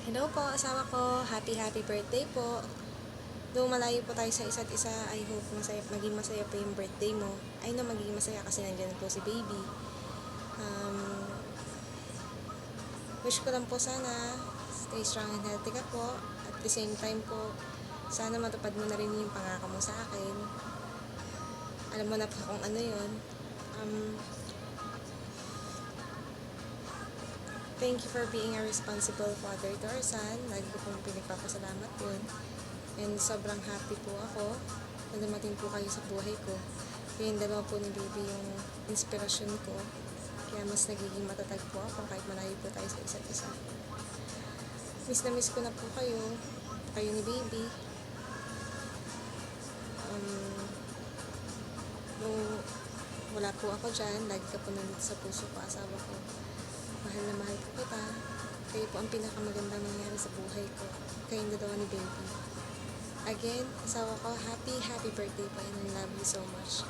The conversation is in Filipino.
Hello po, asawa ko. Happy birthday po. Though malayo po tayo sa isa't isa, I hope maging masaya po yung birthday mo. I know magiging masaya kasi nandiyan po si baby. Um, Wish ko lang po sana stay strong and healthy ka po. At the same time po, sana matupad mo na rin yung pangako mo sa akin. Alam mo na po kung ano yun. Thank you for being a responsible father to our son. Lagi ko pong pinagpapasalamat yun. And sobrang happy po ako na dumating po kayo sa buhay ko. Kaya yung dalawa po ni baby yung inspirasyon ko. Kaya mas nagiging matatag po ako kahit malayo po tayo sa isa't isa. Miss na miss ko na po kayo. Kayo ni baby. Nung wala po ako dyan, lagi ka po nandito sa puso ko, asawa ko. Mahal na mahal po kita. Kayo po ang pinakamagandang nangyari sa buhay ko. Kayong dalawa ni baby. Again, asawa ko, happy birthday po and I love you so much.